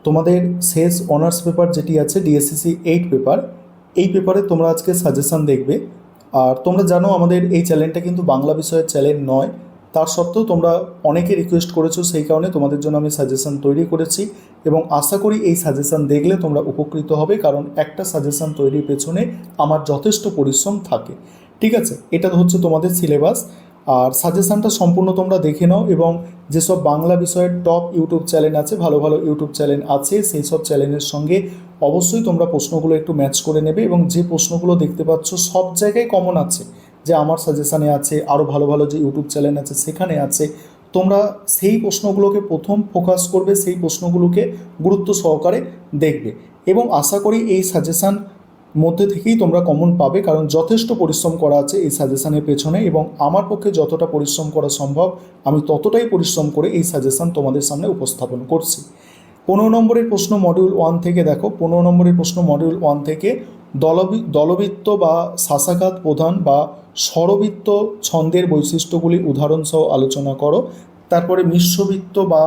তোমাদের শেষ honours paper যেটি আছে ডিএসসিসি 8 পেপার, এই পেপারে তোমরা আজকে সাজেশান দেখবে। আর তোমরা জানো আমাদের এই চ্যানেলটা কিন্তু বাংলা বিষয়ের চ্যানেল নয়, তার সত্ত্বেও তোমরা অনেকে রিকোয়েস্ট করেছো, সেই কারণে তোমাদের জন্য আমি সাজেশান তৈরি করেছি এবং আশা করি এই সাজেশান দেখলে তোমরা উপকৃত হবে, কারণ একটা সাজেশান তৈরির পেছনে আমার যথেষ্ট পরিশ্রম থাকে। ঠিক আছে, এটা হচ্ছে তোমাদের সিলেবাস। আর সাজেশানটা সম্পূর্ণ তোমরা দেখে নাও এবং যেসব বাংলা বিষয়ের টপ ইউটিউব চ্যানেল আছে, ভালো ভালো ইউটিউব চ্যানেল আছে, সেই সব চ্যানেলের সঙ্গে অবশ্যই তোমরা প্রশ্নগুলো একটু ম্যাচ করে নেবে এবং যে প্রশ্নগুলো দেখতে পাচ্ছ সব জায়গায় কমন আছে, যে আমার সাজেশানে আছে, আরও ভালো ভালো যে ইউটিউব চ্যানেল আছে সেখানে আছে, তোমরা সেই প্রশ্নগুলোকে প্রথম ফোকাস করবে, সেই প্রশ্নগুলোকে গুরুত্ব সহকারে দেখবে এবং আশা করি এই সাজেশান মধ্যে থেকেই তোমরা কমন পাবে, কারণ যথেষ্ট পরিশ্রম করা আছে এই সাজেশানের পেছনে এবং আমার পক্ষে যতটা পরিশ্রম করা সম্ভব আমি ততটাই পরিশ্রম করে এই সাজেশান তোমাদের সামনে উপস্থাপন করছি। 15 নম্বরের প্রশ্ন মডিউল 1 থেকে দেখো, 15 নম্বরের প্রশ্ন মডিউল 1 থেকে দলবৃত্ত বা শাসাঘাত প্রধান বা স্বরবৃত্ত ছন্দের বৈশিষ্ট্যগুলি উদাহরণসহ আলোচনা করো। তারপরে মিশ্রবৃত্ত বা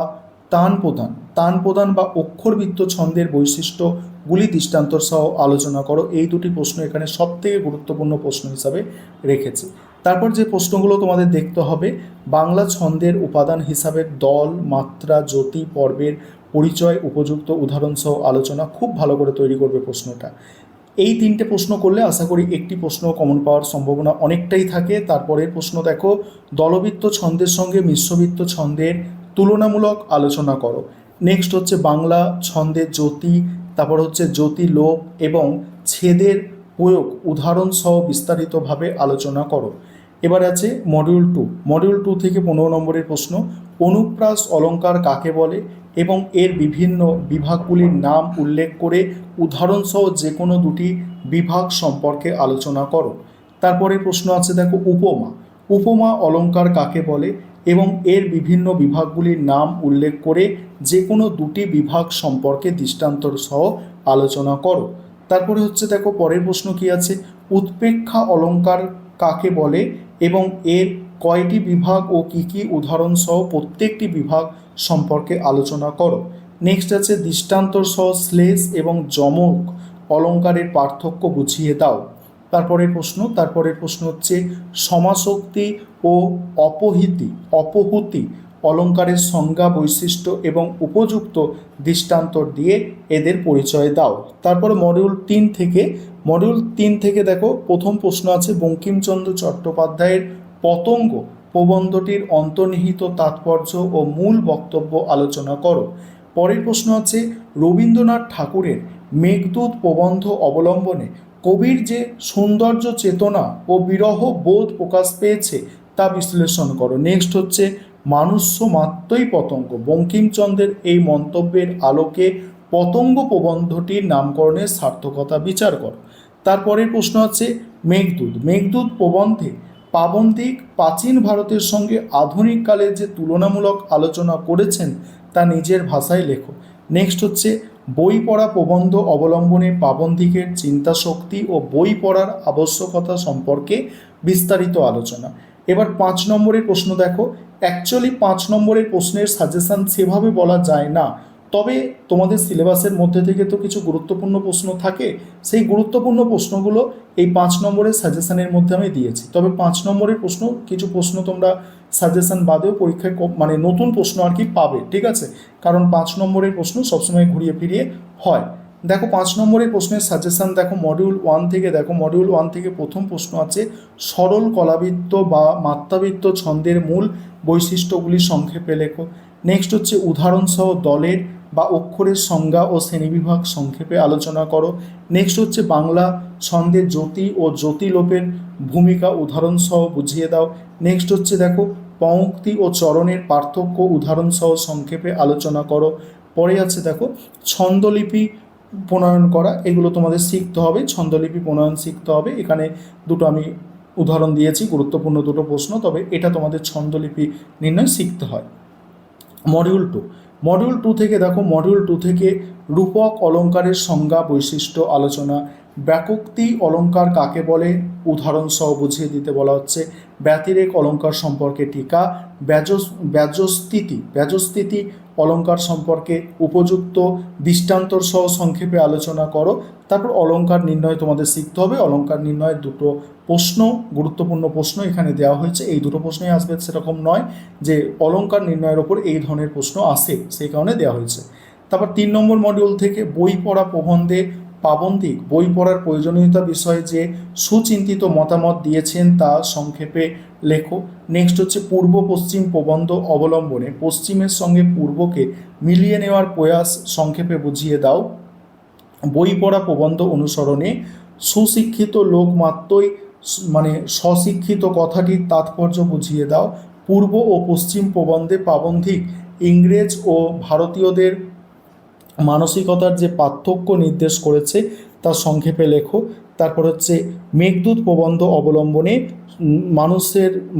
তান প্রধান বা অক্ষরবৃত্ত ছন্দের বৈশিষ্ট্যগুলি দৃষ্টান্তর সহ আলোচনা করো। এই দুটি প্রশ্ন এখানে সবথেকে গুরুত্বপূর্ণ প্রশ্ন হিসাবে রেখেছি। তারপর যে প্রশ্নগুলো তোমাদের দেখতে হবে, বাংলা ছন্দের উপাদান হিসাবে দল, মাত্রা, জ্যোতি, পর্বের পরিচয়, উপযুক্ত উদাহরণ সহ আলোচনা। খুব ভালো করে তৈরি করবে প্রশ্নটা। এই তিনটে প্রশ্ন করলে আশা করি একটি প্রশ্ন কমন পাওয়ার সম্ভাবনা অনেকটাই থাকে। তারপরের প্রশ্ন দেখো, দলবৃত্ত ছন্দের সঙ্গে মিশ্রবৃত্ত ছন্দের তুলনামূলক আলোচনা করো। নেক্সট হচ্ছে বাংলা ছন্দের জ্যোতি, তারপর হচ্ছে জ্যোতি লোপ এবং ছেদের প্রয়োগ উদাহরণ সহ বিস্তারিতভাবে আলোচনা করো। এবার আছে মডিউল 2, মডিউল 2 থেকে 15 নম্বরের প্রশ্ন, অনুপ্রাস অলঙ্কার কাকে বলে এবং এর বিভিন্ন বিভাগগুলির নাম উল্লেখ করে উদাহরণসহ যে কোনো দুটি বিভাগ সম্পর্কে আলোচনা করো। তারপরে প্রশ্ন আছে দেখো, উপমা, উপমা অলঙ্কার কাকে বলে এবং এর বিভিন্ন বিভাগগুলির নাম উল্লেখ করে যে কোনো দুটি বিভাগ সম্পর্কে দৃষ্টান্তর সহ আলোচনা করো। তারপরে হচ্ছে দেখো পরের প্রশ্ন কি আছে, উৎপ্রেক্ষা অলঙ্কার কাকে বলে এবং এর কয়টি বিভাগ ও কী কী উদাহরণ সহ প্রত্যেকটি বিভাগ সম্পর্কে আলোচনা করো। নেক্সট আছে দৃষ্টান্তর সহ শ্লেষ এবং যমক অলঙ্কারের পার্থক্য বুঝিয়ে দাও। তারপরের প্রশ্ন হচ্ছে সমাসক্তি ও অপহুতি অলঙ্কারের সংজ্ঞা, বৈশিষ্ট্য এবং উপযুক্ত দৃষ্টান্তর দিয়ে এদের পরিচয় দাও। তারপরে মডিউল 3 থেকে দেখো প্রথম প্রশ্ন আছে, বঙ্কিমচন্দ্র চট্টোপাধ্যায়ের পতঙ্গ প্রবন্ধটির অন্তর্নিহিত তাৎপর্য ও মূল বক্তব্য আলোচনা করো। পরের প্রশ্ন আছে, রবীন্দ্রনাথ ঠাকুরের মেঘদূত প্রবন্ধ অবলম্বনে কবির যে সৌন্দর্য চেতনা ও বিরহ বোধ প্রকাশ পেয়েছে তা বিশ্লেষণ করো। নেক্সট হচ্ছে মানুষ্য মাত্রই পতঙ্গ, বঙ্কিমচন্দ্রের এই মন্তব্যের আলোকে পতঙ্গ প্রবন্ধটির নামকরণের সার্থকতা বিচার করো। তারপরের প্রশ্ন আছে মেঘদূত প্রবন্ধে পাবন্দিক প্রাচীন ভারতের সঙ্গে আধুনিক কালের যে তুলনামূলক আলোচনা করেছেন তা নিজের ভাষায় লেখো। নেক্সট হচ্ছে বই পড়া প্রবন্ধ অবলম্বনে পাবন্দিকের চিন্তাশক্তি ও বই পড়ার আবশ্যকতা সম্পর্কে বিস্তারিত আলোচনা। এবার 5 নম্বরের প্রশ্ন দেখো, অ্যাকচুয়ালি 5 নম্বরের প্রশ্নের সাজেশান সেভাবে বলা যায় না, তবে তোমাদের সিলেবাসের মধ্যে থেকে তো কিছু গুরুত্বপূর্ণ প্রশ্ন থাকে, সেই গুরুত্বপূর্ণ প্রশ্নগুলো এই 5 নম্বরের সাজেশানের মধ্যে আমি দিয়েছি। তবে 5 নম্বরের কিছু প্রশ্ন তোমরা সাজেশান বাদেও পরীক্ষায় মানে নতুন প্রশ্ন আর কি পাবে, ঠিক আছে, কারণ 5 নম্বরের প্রশ্ন সবসময় ঘুরিয়ে ফিরিয়ে হয়। দেখো 5 নম্বরের প্রশ্নের সাজেশান দেখো, মডিউল 1 থেকে দেখো, মডিউল 1 থেকে প্রথম প্রশ্ন আছে, সরল কলাবৃত্ত বা মাত্রাবৃত্ত ছন্দের মূল বৈশিষ্ট্যগুলি সংক্ষেপে লেখো। নেক্সট হচ্ছে উদাহরণসহ দলের বা অক্ষরের সংজ্ঞা ও শ্রেণীবিভাগ সংক্ষেপে আলোচনা করো। নেক্সট হচ্ছে বাংলা ছন্দের জ্যোতি ও জ্যোতিলোপের ভূমিকা উদাহরণসহ বুঝিয়ে দাও। নেক্সট হচ্ছে দেখো পঙ্ক্তি ও চরণের পার্থক্য উদাহরণসহ সংক্ষেপে আলোচনা করো। পরে আছে দেখো ছন্দলিপি প্রণয়ন করা, এগুলো তোমাদের শিখতে হবে, ছন্দলিপি প্রণয়ন শিখতে হবে। এখানে দুটো আমি উদাহরণ দিয়েছি, গুরুত্বপূর্ণ দুটো প্রশ্ন, তবে এটা তোমাদের ছন্দলিপি নির্ণয় শিখতে হয়। মডিউল 2 থেকে দেখো, মডিউল 2 থেকে রূপক অলঙ্কারের সংজ্ঞা, বৈশিষ্ট্য আলোচনা। ব্যাকোক্তি অলঙ্কার কাকে বলে উদাহরণ সহ বুঝিয়ে দিতে বলা হচ্ছে। ব্যতিরেক অলঙ্কার সম্পর্কে টিকা। ব্যাজস্থিতি অলংকার সম্পর্কে উপযুক্ত দৃষ্টান্তর সহ সংক্ষেপে আলোচনা করো। তারপর অলংকার নির্ণয় তোমাদের শিখতে হবে। অলংকার নির্ণয়ের দুটো প্রশ্ন, গুরুত্বপূর্ণ প্রশ্ন এখানে দেওয়া হয়েছে। এই দুটো প্রশ্নই আসবে সেরকম নয় যে অলংকার নির্ণয়ের ওপর এই ধরনের প্রশ্ন আসে, সেই কারণে দেওয়া হয়েছে। তারপর 3 নম্বর মডিউল থেকে বই পড়া প্রবন্ধে প্রাবন্ধিক বই পড়ার প্রয়োজনীয়তা বিষয়ে যে সুচিন্তিত মতামত দিয়েছেন তা সংক্ষেপে লেখো। নেক্সট হচ্ছে পূর্ব পশ্চিম প্রবন্ধ অবলম্বনে পশ্চিমের সঙ্গে পূর্বকে মিলিয়ে নেওয়ার প্রয়াস সংক্ষেপে বুঝিয়ে দাও। বই পড়া প্রবন্ধ অনুসরণে সুশিক্ষিত লোক মাত্রই মানে স্বশিক্ষিত কথাটির তাৎপর্য বুঝিয়ে দাও। পূর্ব ও পশ্চিম প্রবন্ধে প্রাবন্ধিক ইংরেজ ও ভারতীয়দের মানসিকতার যে পার্থক্য নির্দেশ করেছে তা সংক্ষেপে লেখো। তারপর হচ্ছে মেঘদূত প্রবন্ধ অবলম্বনে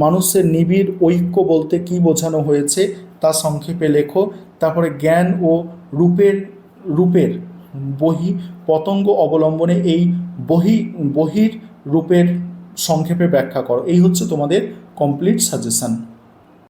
মানুষের নিবিড় ঐক্য বলতে কী বোঝানো হয়েছে তা সংক্ষেপে লেখো। তারপরে জ্ঞান ও রূপের বহি পতঙ্গ অবলম্বনে এই বহির রূপের সংক্ষেপে ব্যাখ্যা করো। এই হচ্ছে তোমাদের কমপ্লিট সাজেশন।